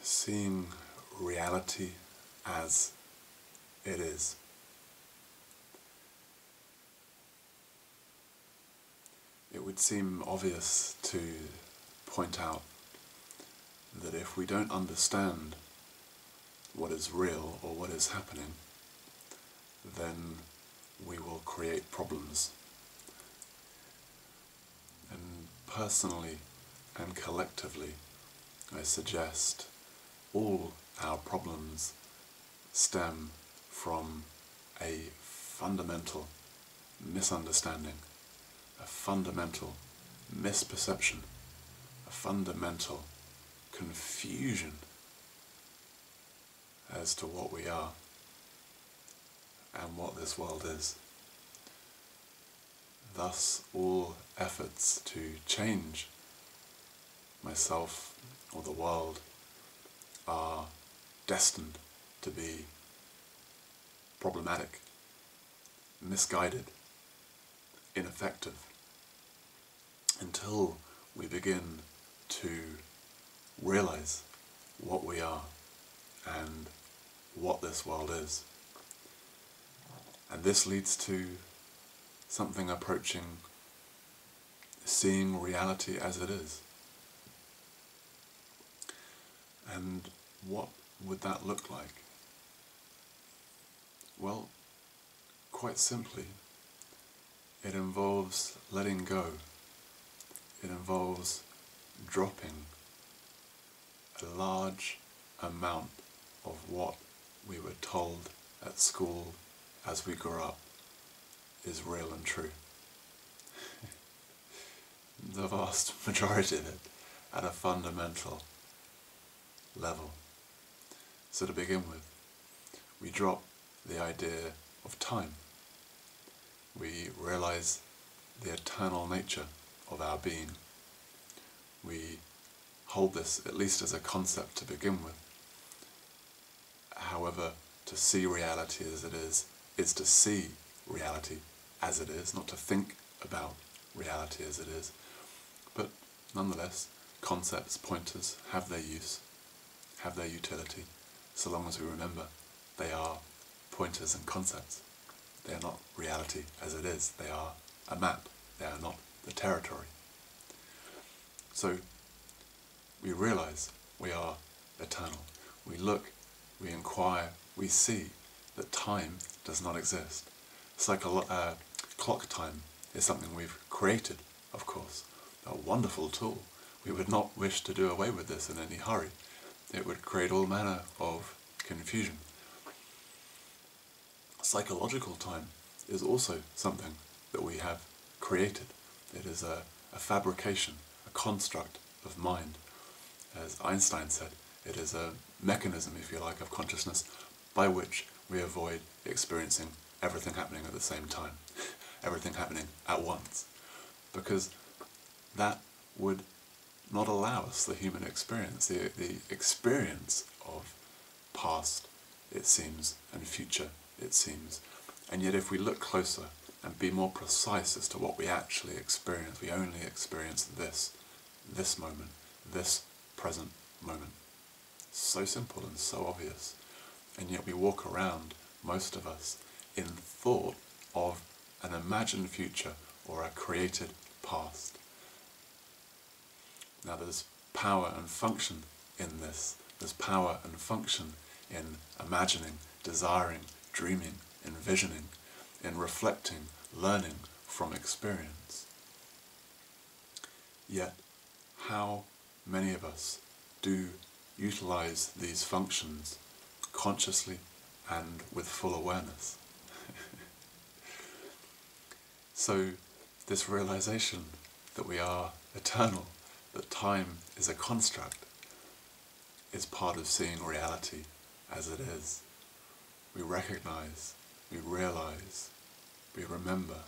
seeing reality as it is. It would seem obvious to point out that if we don't understand what is real or what is happening, then we will create problems. And personally and collectively, I suggest all our problems stem from a fundamental misunderstanding, a fundamental misperception, a fundamental confusion as to what we are and what this world is. Thus, all efforts to change myself or the world are destined to be problematic, misguided, ineffective, until we begin to realize what we are and what this world is. And this leads to something approaching seeing reality as it is. And what would that look like? Well, quite simply, it involves letting go. It involves dropping a large amount of what we were told at school as we grew up is real and true. The vast majority of it at a fundamental level. So to begin with, we drop the idea of time. We realize the eternal nature of our being. We hold this at least as a concept to begin with. However, to see reality as it is to see reality as it is, not to think about reality as it is. But nonetheless, concepts, pointers, have their use, have their utility, so long as we remember they are pointers and concepts. They are not reality as it is. They are a map. They are not the territory. So we realize we are eternal. We look, we inquire, we see that time does not exist. Clock time is something we've created, of course, a wonderful tool. We would not wish to do away with this in any hurry. It would create all manner of confusion. Psychological time is also something that we have created. It is a fabrication, a construct of mind. As Einstein said, it is a mechanism, if you like, of consciousness by which we avoid experiencing everything happening at the same time, everything happening at once, because that would not allow us the human experience, the experience of past, it seems, and future, it seems. And yet if we look closer and be more precise as to what we actually experience, we only experience this moment, this present moment. So simple and so obvious. And yet we walk around, most of us, in thought of an imagined future or a created past. Now there's power and function in this. There's power and function in imagining, desiring, dreaming, envisioning, in reflecting, learning from experience. Yet, how many of us do utilize these functions consciously and with full awareness? So, this realization that we are eternal, that time is a construct, is part of seeing reality as it is. We recognize, we realize, we remember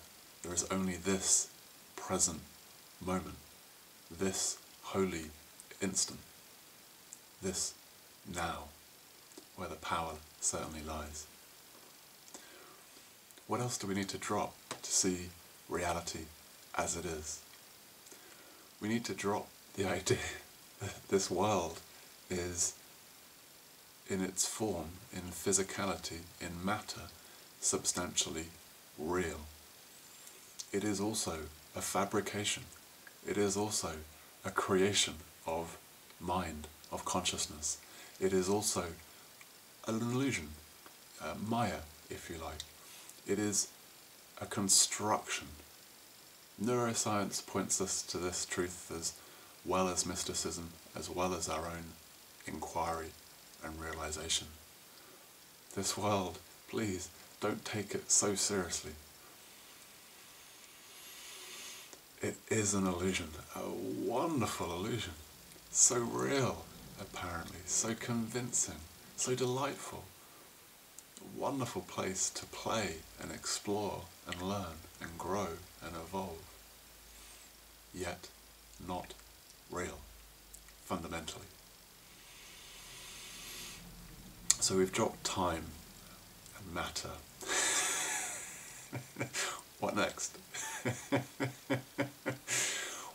there is only this present moment, this holy instant, this now, where the power certainly lies. What else do we need to drop to see reality as it is? We need to drop the idea that this world is in its form, in physicality, in matter, substantially real. It is also a fabrication. It is also a creation of mind, of consciousness. It is also an illusion, Maya, if you like. It is a construction. Neuroscience points us to this truth as well as mysticism, as well as our own inquiry and realization. This world, please, don't take it so seriously. It is an illusion, a wonderful illusion, so real, apparently, so convincing, so delightful. A wonderful place to play and explore and learn and grow and evolve. Yet not real, fundamentally. So we've dropped time and matter. What next?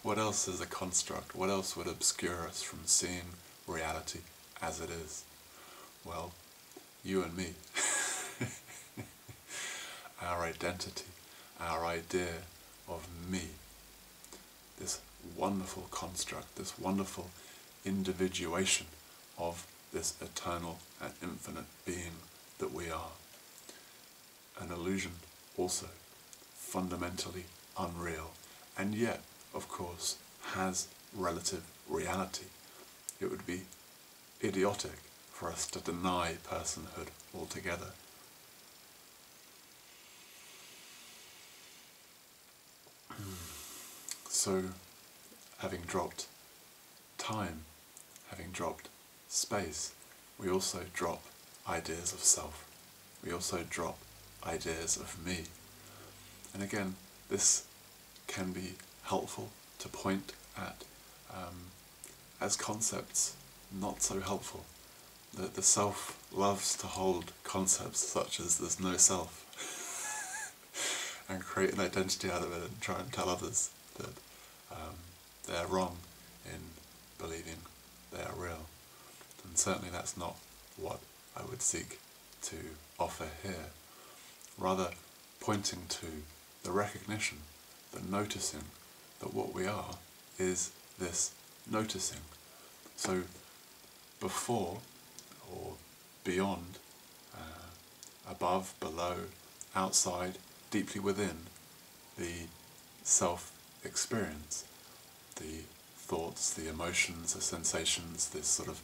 What else is a construct? What else would obscure us from seeing reality as it is? Well, you and me. Our identity, our idea of me. This wonderful construct, this wonderful individuation of this eternal and infinite being that we are. An illusion also, fundamentally unreal, and yet, of course, has relative reality. It would be idiotic for us to deny personhood altogether. So, having dropped time, having dropped space, we also drop ideas of self. We also drop ideas of me. And again, this can be helpful to point at as concepts not so helpful. The self loves to hold concepts such as there's no self and create an identity out of it and try and tell others that they're wrong in believing they are real. And certainly that's not what I would seek to offer here. Rather, pointing to the recognition, the noticing that what we are is this noticing. So before or beyond, above, below, outside, deeply within the self-experience, the thoughts, the emotions, the sensations, this sort of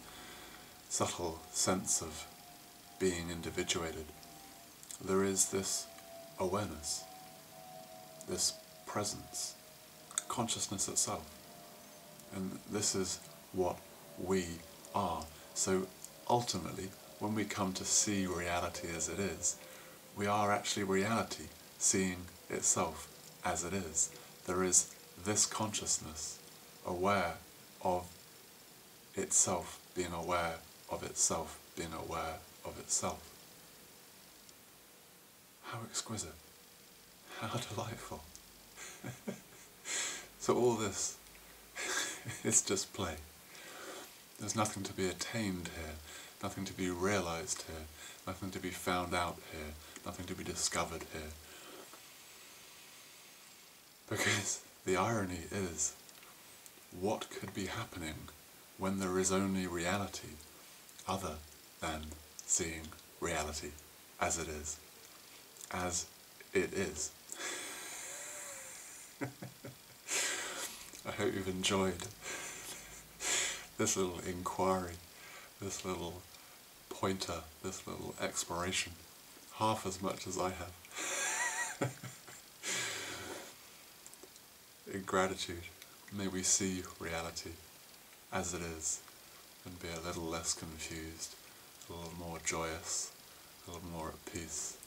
subtle sense of being individuated, there is this awareness, this presence, consciousness itself. And this is what we are. So ultimately, when we come to see reality as it is, we are actually reality seeing itself as it is. There is this consciousness aware of itself, being aware of itself, being aware of itself. How exquisite, how delightful. So all this is just play. There's nothing to be attained here, nothing to be realized here, nothing to be found out here, nothing to be discovered here. Because the irony is, what could be happening when there is only reality other than seeing reality as it is? As it is. I hope you've enjoyed this little inquiry, this little pointer, this little exploration, half as much as I have. In gratitude, may we see reality as it is and be a little less confused, a little more joyous, a little more at peace.